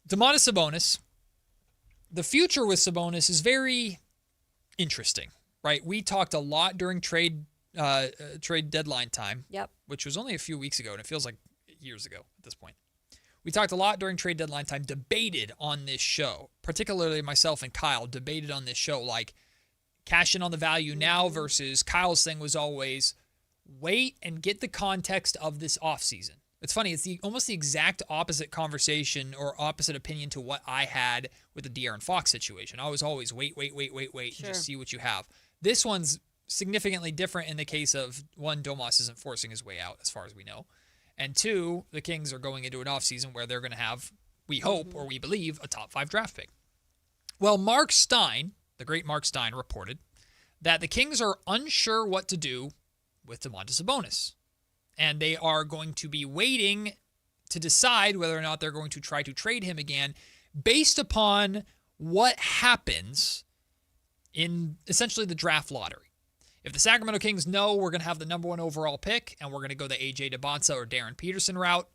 Domantas Sabonis, the future with Sabonis is very interesting, right? We talked a lot during trade deadline time, which was only a few weeks ago, and it feels like years ago at this point. We talked a lot during trade deadline time, debated on this show, particularly myself and Kyle debated on this show, like cash in on the value now versus Kyle's thing was always wait and get the context of this offseason. It's funny, it's almost the exact opposite conversation or opposite opinion to what I had with the De'Aaron Fox situation. I was always wait, sure, and just see what you have. This one's significantly different in the case of, one, Domas isn't forcing his way out as far as we know. And two, the Kings are going into an offseason where they're going to have, we hope or we believe, a top 5 draft pick. Well, Marc Stein, the great Marc Stein, reported that the Kings are unsure what to do with Domantas Sabonis. And they are going to be waiting to decide whether or not they're going to try to trade him again based upon what happens in essentially the draft lottery. If the Sacramento Kings know we're going to have the number 1 overall pick and we're going to go the A.J. Domantas or Darren Peterson route,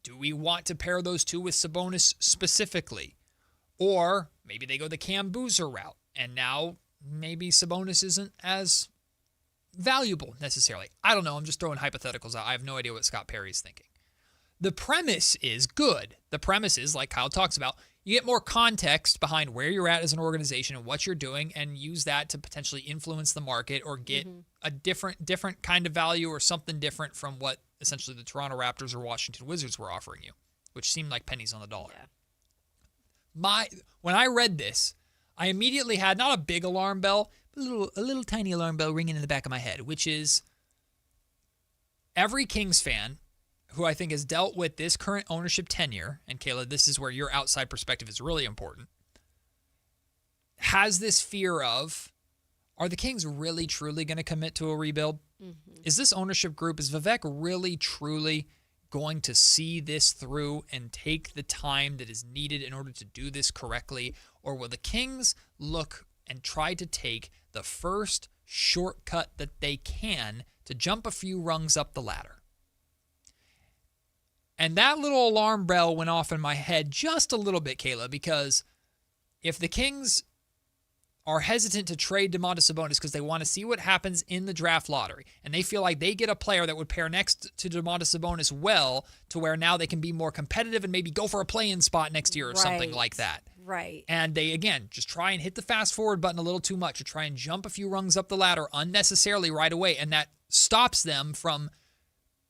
do we want to pair those two with Sabonis specifically? Or maybe they go the Cam Boozer route and now maybe Sabonis isn't as valuable necessarily. I don't know. I'm just throwing hypotheticals out. I have no idea what Scott Perry's thinking. The premise is good. The premise is, like Kyle talks about, you get more context behind where you're at as an organization and what you're doing and use that to potentially influence the market or get a different kind of value or something different from what essentially the Toronto Raptors or Washington Wizards were offering you, which seemed like pennies on the dollar. Yeah. When I read this, I immediately had not a big alarm bell, but a little tiny alarm bell ringing in the back of my head, which is every Kings fan who I think has dealt with this current ownership tenure, and Kayla, this is where your outside perspective is really important, has this fear of, are the Kings really, truly going to commit to a rebuild? Is this ownership group, is Vivek really, truly going to see this through and take the time that is needed in order to do this correctly? Or will the Kings look and try to take the first shortcut that they can to jump a few rungs up the ladder? And that little alarm bell went off in my head just a little bit, Kayla, because if the Kings are hesitant to trade Domantas Sabonis because they want to see what happens in the draft lottery, and they feel like they get a player that would pair next to Domantas Sabonis well to where now they can be more competitive and maybe go for a play-in spot next year or something like that. Right. And they, again, just try and hit the fast-forward button a little too much or try and jump a few rungs up the ladder unnecessarily right away, and that stops them from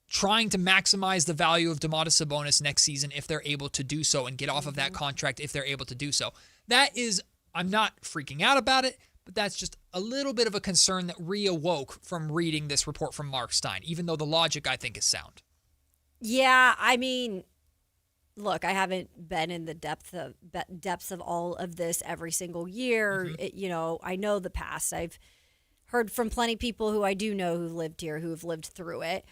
trying to maximize the value of Domantas Sabonis next season if they're able to do so and get off of that contract if they're able to do so. That is, I'm not freaking out about it, but that's just a little bit of a concern that reawoke from reading this report from Marc Stein, even though the logic, I think, is sound. Yeah, I mean, look, I haven't been in the depths of all of this every single year. I know the past. I've heard from plenty of people who I do know who lived here, who have lived through it.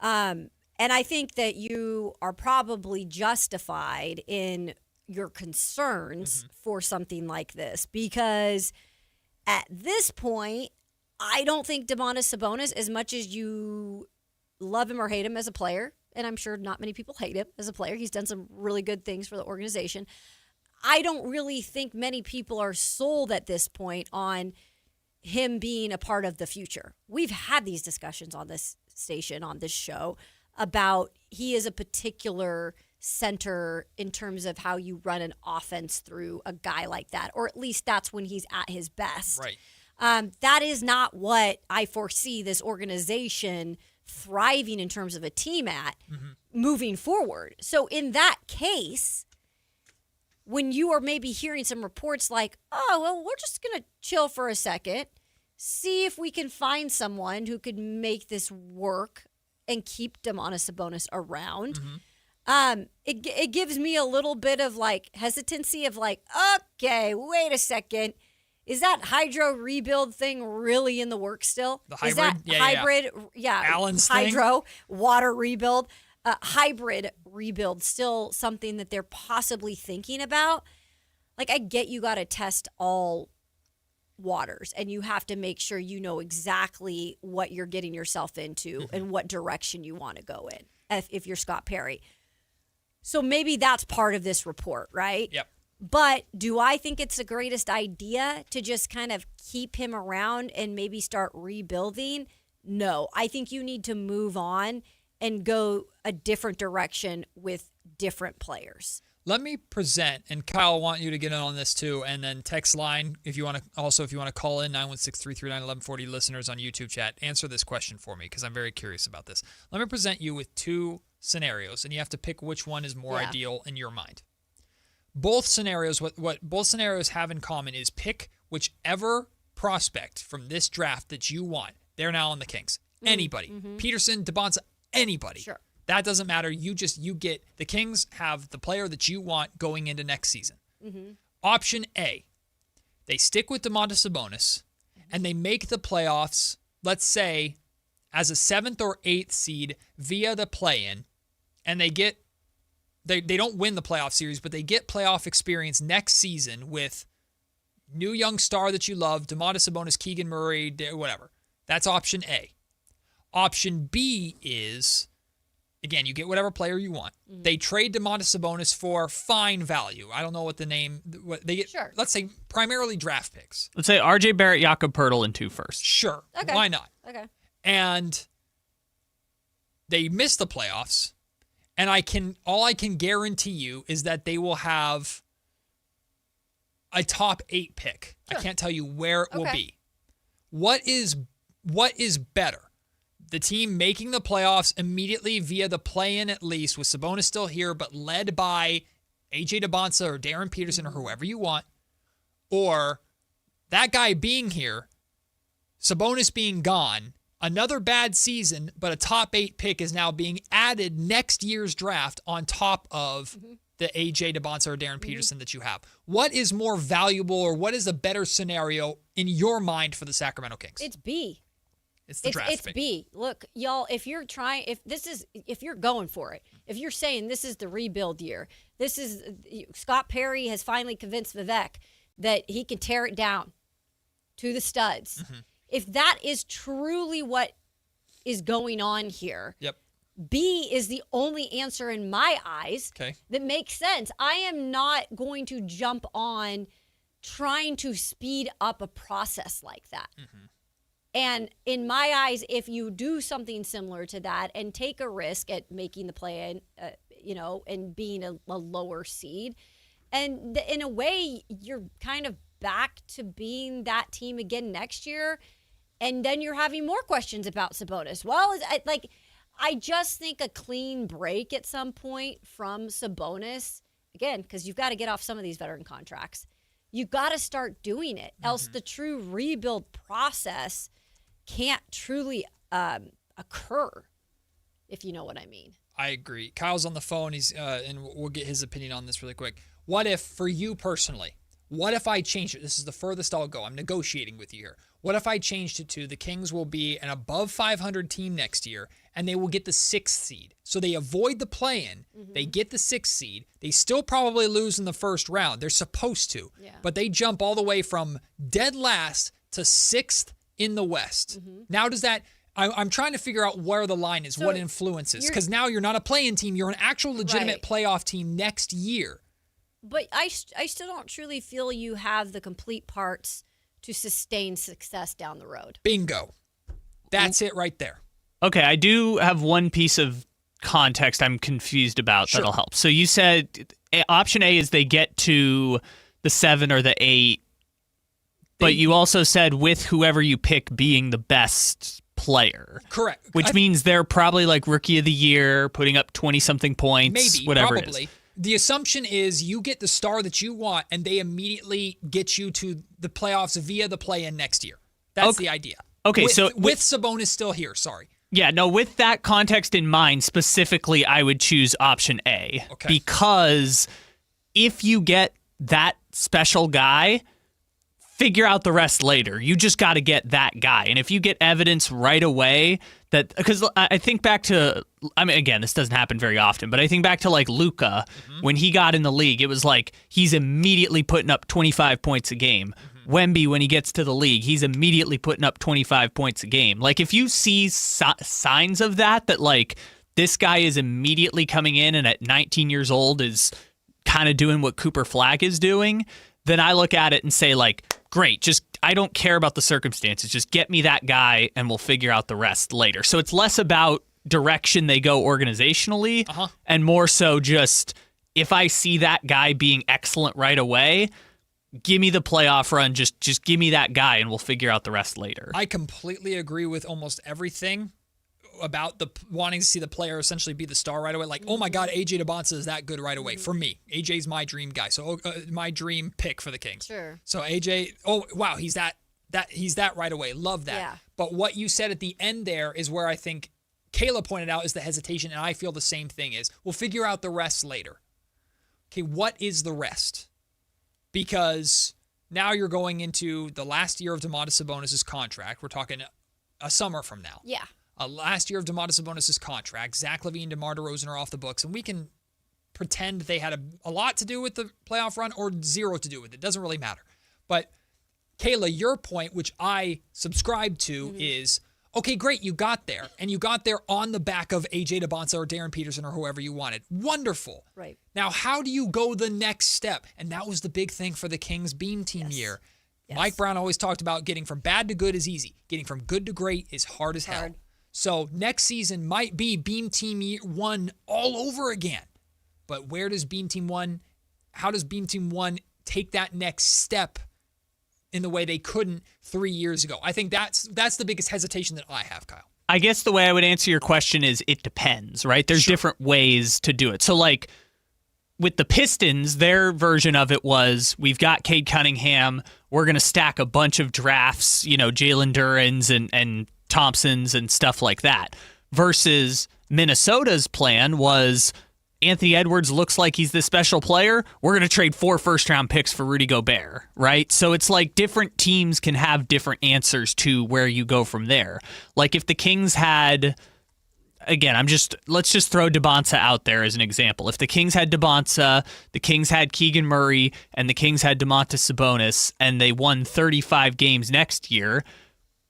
And I think that you are probably justified in your concerns for something like this, because at this point, I don't think Domantas Sabonis, as much as you love him or hate him as a player, and I'm sure not many people hate him as a player, he's done some really good things for the organization. I don't really think many people are sold at this point on him being a part of the future. We've had these discussions on this station, on this show, about he is a particular center in terms of how you run an offense through a guy like that, or at least that's when he's at his best. Right. That is not what I foresee this organization thriving in terms of a team at moving forward. So in that case, when you are maybe hearing some reports like, oh, well, we're just going to chill for a second, see if we can find someone who could make this work and keep Domantas Sabonis around. It gives me a little bit of like hesitancy of like, okay, wait a second. Is that hydro rebuild thing really in the works still? The hybrid? Is that hybrid? Yeah. Allen's hydro, water rebuild, hybrid rebuild still something that they're possibly thinking about? Like, I get you got to test all waters and you have to make sure you know exactly what you're getting yourself into and what direction you want to go in if you're Scott Perry. So maybe that's part of this report, right? Yep. But do I think it's the greatest idea to just kind of keep him around and maybe start rebuilding? No. I think you need to move on and go a different direction with different players. Let me present, and Kyle, I want you to get in on this too, and then text line if you want to call in 916-339-1140 listeners on YouTube chat, answer this question for me because I'm very curious about this. Let me present you with two scenarios, and you have to pick which one is more ideal in your mind. Both scenarios, what both scenarios have in common is pick whichever prospect from this draft that you want. They're now on the Kings. Anybody. Peterson, Domantas, anybody. Sure. That doesn't matter. You get the Kings have the player that you want going into next season. Option A, they stick with Domantas Sabonis and they make the playoffs, let's say, as a 7th or 8th seed via the play-in, and they don't win the playoff series, but they get playoff experience next season with new young star that you love, Domantas Sabonis, Keegan Murray, whatever. That's option A. Option B is, again, you get whatever player you want. They trade Domantas Sabonis for fine value. I don't know what they get. Sure. Let's say primarily draft picks. Let's say R.J. Barrett, Jakob Poeltl, and 2 firsts. Sure. Okay. Why not? Okay. And they miss the playoffs. And all I can guarantee you is that they will have a top 8 pick. Sure. I can't tell you where it will be. What is better? The team making the playoffs immediately via the play-in at least, with Sabonis still here, but led by A.J. Domantas or Darren Peterson or whoever you want, or that guy being here, Sabonis being gone, another bad season, but a top 8 pick is now being added next year's draft on top of the A.J. Domantas or Darren Peterson that you have. What is more valuable, or what is a better scenario in your mind for the Sacramento Kings? It's B. It's the draft It's pick. B. Look, y'all, if you're going for it, if you're saying this is the rebuild year, Scott Perry has finally convinced Vivek that he can tear it down to the studs. If that is truly what is going on here, B is the only answer in my eyes that makes sense. I am not going to jump on trying to speed up a process like that. And in my eyes, if you do something similar to that and take a risk at making the play, and being a lower seed, and in a way, you're kind of back to being that team again next year, and then you're having more questions about Sabonis. Well, I just think a clean break at some point from Sabonis, again, because you've got to get off some of these veteran contracts. You've got to start doing it, else the true rebuild process can't truly occur, if you know what I mean. I agree. Kyle's on the phone. He's and we'll get his opinion on this really quick. What if, for you personally, what if I changed it? This is the furthest I'll go. I'm negotiating with you here. What if I changed it to the Kings will be an above 500 team next year, and they will get the 6th seed. So they avoid the play-in. They get the 6th seed. They still probably lose in the first round. They're supposed to. But they jump all the way from dead last to 6th in the West. Now does that, I'm trying to figure out where the line is, what influences. Because now you're not a play-in team. You're an actual legitimate playoff team next year. But I still don't truly feel you have the complete parts to sustain success down the road. Bingo. That's it right there. Okay, I do have one piece of context I'm confused about that'll help. So you said option A is they get to the 7 or the 8, but you also said with whoever you pick being the best player. Correct. Which means they're probably like rookie of the year, putting up 20-something points, maybe, whatever probably. it is. The assumption is you get the star that you want, and they immediately get you to the playoffs via the play-in next year. That's the idea. Okay, with Sabonis still here, sorry. Yeah, no, with that context in mind, specifically, I would choose option A. Okay. Because if you get that special guy, figure out the rest later. You just got to get that guy. And if you get evidence right away that, because I think back to, I mean, again, this doesn't happen very often, but I think back to like Luka, when he got in the league, it was like he's immediately putting up 25 points a game. Wemby, when he gets to the league, he's immediately putting up 25 points a game. Like if you see signs of that like this guy is immediately coming in and at 19 years old is kind of doing what Cooper Flagg is doing, then I look at it and say, like, great, just I don't care about the circumstances. Just get me that guy and we'll figure out the rest later. So it's less about direction they go organizationally and more so just if I see that guy being excellent right away, give me the playoff run. Just give me that guy and we'll figure out the rest later. I completely agree with almost everything about the wanting to see the player essentially be the star right away. Like, oh my God, AJ Domantas is that good right away. For me, AJ's my dream guy. So my dream pick for the Kings. Sure. So AJ, oh wow, he's that right away. Love that. Yeah. But what you said at the end there is where I think Kayla pointed out is the hesitation, and I feel the same thing is we'll figure out the rest later. Okay, what is the rest? Because now you're going into the last year of Domantas Sabonis' contract. We're talking a summer from now. Yeah. Last year of Domantas Sabonis' contract. Zach LaVine and DeMar DeRozan are off the books, and we can pretend they had a lot to do with the playoff run or zero to do with it. It doesn't really matter. But, Kayla, your point, which I subscribe to, is, okay, great, you got there. And you got there on the back of AJ Domantas or Darren Peterson or whoever you wanted. Wonderful. Right. Now, how do you go the next step? And that was the big thing for the Kings Beam Team year. Yes. Mike Brown always talked about getting from bad to good is easy. Getting from good to great is hard as hell. So next season might be Beam Team 1 all over again. But where does Beam Team 1, how does Beam Team 1 take that next step in the way they couldn't 3 years ago? I think that's the biggest hesitation that I have, Kyle. I guess the way I would answer your question is it depends, right? There's different ways to do it. So like with the Pistons, their version of it was we've got Cade Cunningham. We're going to stack a bunch of drafts, Jalen Durans and Thompsons and stuff like that. Versus Minnesota's plan was Anthony Edwards looks like he's the special player. We're going to trade 4 first-round picks for Rudy Gobert, right? So it's like different teams can have different answers to where you go from there. Like if the Kings had, again, let's just throw Domantas out there as an example. If the Kings had Domantas, the Kings had Keegan Murray, and the Kings had Domantas Sabonis, and they won 35 games next year,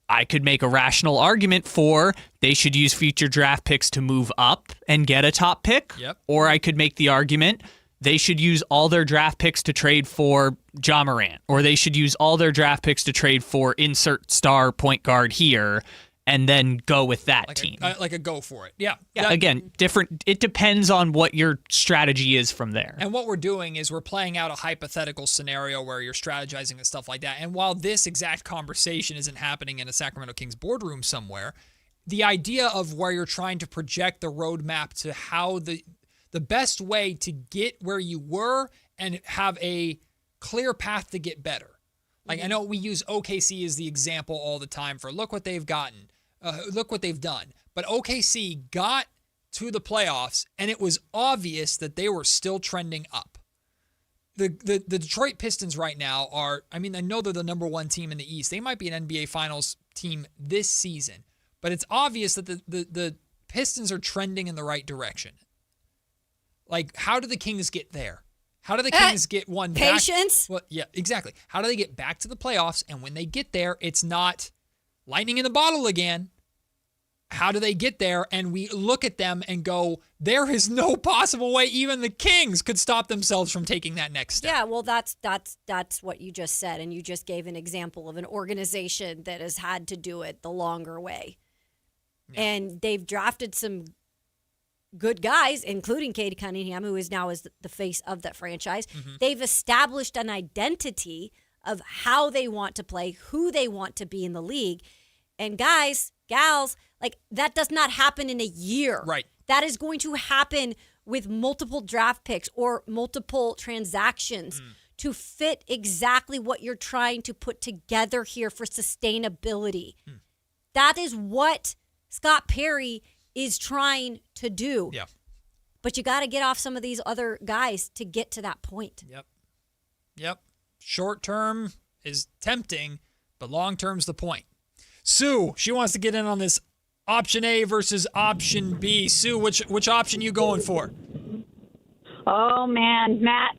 I could make a rational argument for they should use future draft picks to move up and get a top pick. Yep. Or I could make the argument they should use all their draft picks to trade for Ja Morant. Or they should use all their draft picks to trade for insert star point guard here and then go with that team. Like a go for it. Yeah. Again, different. It depends on what your strategy is from there. And what we're doing is we're playing out a hypothetical scenario where you're strategizing and stuff like that. And while this exact conversation isn't happening in a Sacramento Kings boardroom somewhere, the idea of where you're trying to project the roadmap to how the best way to get where you were and have a clear path to get better. Like I know we use OKC as the example all the time for look what they've gotten. Look what they've done. But OKC got to the playoffs, and it was obvious that they were still trending up. The Detroit Pistons right now are, I know they're the number 1 team in the East. They might be an NBA Finals team this season, but it's obvious that the Pistons are trending in the right direction. Like, how do the Kings get there? How do the Kings get one back? Patience? Well, yeah, exactly. How do they get back to the playoffs? And when they get there, it's not lightning in the bottle again. How do they get there? And we look at them and go, there is no possible way even the Kings could stop themselves from taking that next step. Yeah, well, that's what you just said. And you just gave an example of an organization that has had to do it the longer way. Yeah. And they've drafted some good guys, including Cade Cunningham, who is now the face of that franchise. Mm-hmm. They've established an identity of how they want to play, who they want to be in the league. And guys, gals, like that does not happen in a year. Right. That is going to happen with multiple draft picks or multiple transactions to fit exactly what you're trying to put together here for sustainability. That is what Scott Perry is trying to do. Yeah. But you got to get off some of these other guys to get to that point. Yep. Short term is tempting, but long term's the point. Sue, she wants to get in on this option A versus option B. Sue, which option you going for? Oh, man, Matt,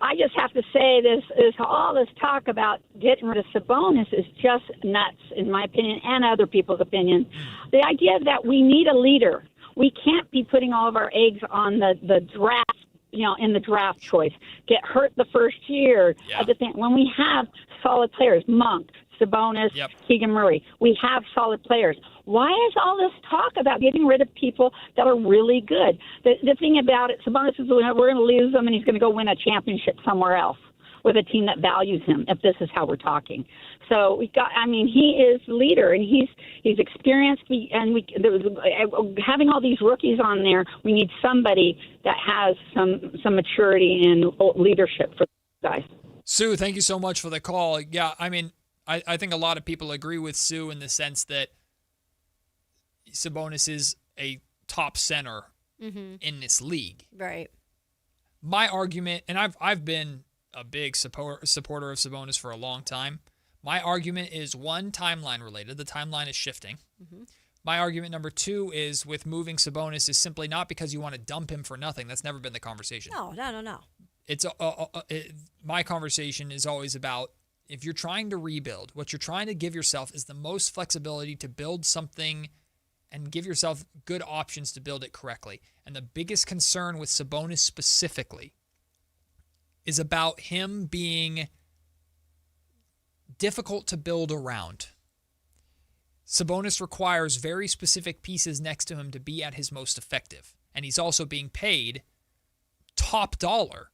I just have to say is all this talk about getting rid of Sabonis is just nuts, in my opinion, and other people's opinion. The idea that we need a leader. We can't be putting all of our eggs on the draft, in the draft choice. Get hurt the first year. Yeah. When we have solid players, Monk, Sabonis, Keegan Murray, we have solid players. Why is all this talk about getting rid of people that are really good? The thing about it, Sabonis is we're going to lose him and he's going to go win a championship somewhere else with a team that values him, if this is how we're talking. So he is leader and he's experienced, having all these rookies on there, we need somebody that has some maturity and leadership for guys. Sue, thank you so much for the call. Yeah, I think a lot of people agree with Sue in the sense that Sabonis is a top center in this league. Right. My argument, and I've been a big supporter of Sabonis for a long time. My argument is, one, timeline related. The timeline is shifting. Mm-hmm. My argument number two is with moving Sabonis is simply not because you want to dump him for nothing. That's never been the conversation. No. It's my conversation is always about, if you're trying to rebuild, what you're trying to give yourself is the most flexibility to build something and give yourself good options to build it correctly. And the biggest concern with Sabonis specifically is about him being difficult to build around. Sabonis requires very specific pieces next to him to be at his most effective. And he's also being paid top dollar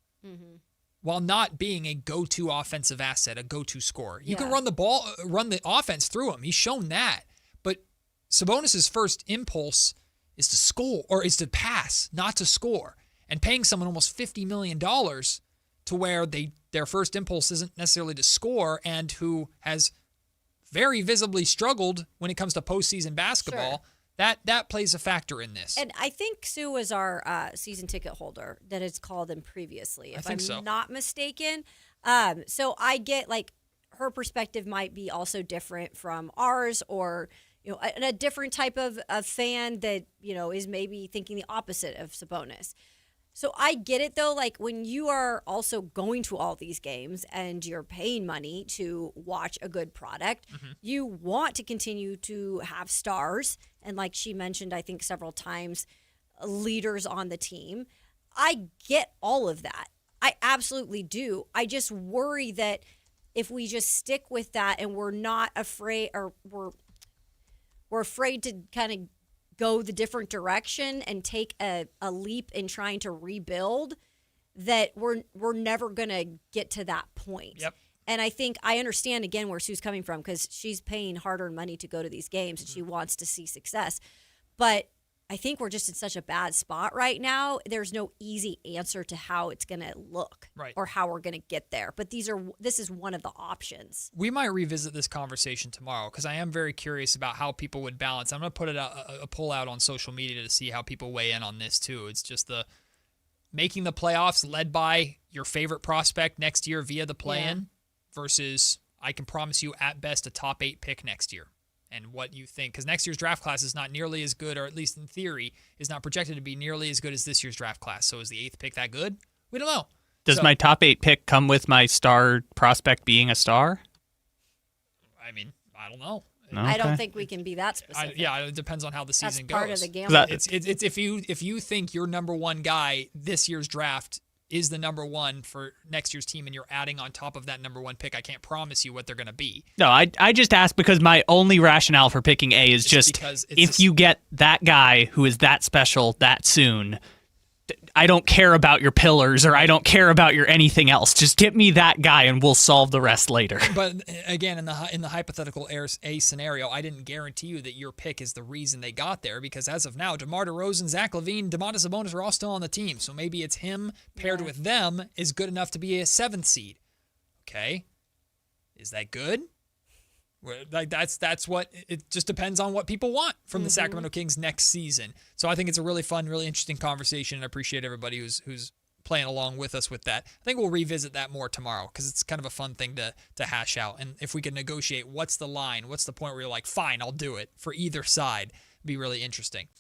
while not being a go-to offensive asset, a go-to scorer. You can run the offense through him. He's shown that. But Sabonis' first impulse is to score, or is to pass, not to score. And paying someone almost $50 million to where their first impulse isn't necessarily to score, and who has very visibly struggled when it comes to postseason basketball, that plays a factor in this. And I think Sue was our season ticket holder that has called in previously, if I'm not mistaken. So I get, her perspective might be also different from ours, or a different type of fan that is maybe thinking the opposite of Sabonis. So I get it, though. When you are also going to all these games and you're paying money to watch a good product, you want to continue to have stars. And like she mentioned, I think several times, leaders on the team. I get all of that. I absolutely do. I just worry that if we just stick with that and we're not afraid, or we're afraid to kind of go the different direction and take a leap in trying to rebuild, that we're never going to get to that point. Yep. And I think I understand, again, where Sue's coming from, because she's paying hard-earned money to go to these games and she wants to see success. But I think we're just in such a bad spot right now. There's no easy answer to how it's going to look, or how we're going to get there. But this is one of the options. We might revisit this conversation tomorrow, because I am very curious about how people would balance. I'm going to put a poll out on social media to see how people weigh in on this too. It's just the making the playoffs led by your favorite prospect next year via the play-in versus, I can promise you at best, a top 8 pick next year. And what you think, because next year's draft class is not nearly as good, or at least in theory, is not projected to be nearly as good as this year's draft class. So is the 8th pick that good? We don't know. Does my top 8 pick come with my star prospect being a star? I don't know. Okay. I don't think we can be that specific. It depends on how the season goes. That's part of the gamble. It's if you think your number one guy this year's draft is the number one for next year's team, and you're adding on top of that number one pick, I can't promise you what they're going to be. No, I just asked because my only rationale for picking A is just if you get that guy who is that special that soon, I don't care about your pillars, or I don't care about your anything else. Just get me that guy and we'll solve the rest later. But again, in the hypothetical A scenario, I didn't guarantee you that your pick is the reason they got there, because as of now, DeMar DeRozan, Zach LaVine, Domantas Sabonis are all still on the team. So maybe it's him paired with them is good enough to be a 7th seed. Okay. Is that good? That's what it just depends on what people want from the Sacramento Kings next season. So I think it's a really fun, really interesting conversation, and I appreciate everybody who's playing along with us with that. I think we'll revisit that more tomorrow, because it's kind of a fun thing to hash out. And if we can negotiate, what's the line? What's the point where you're like, fine, I'll do it for either side? It'd be really interesting.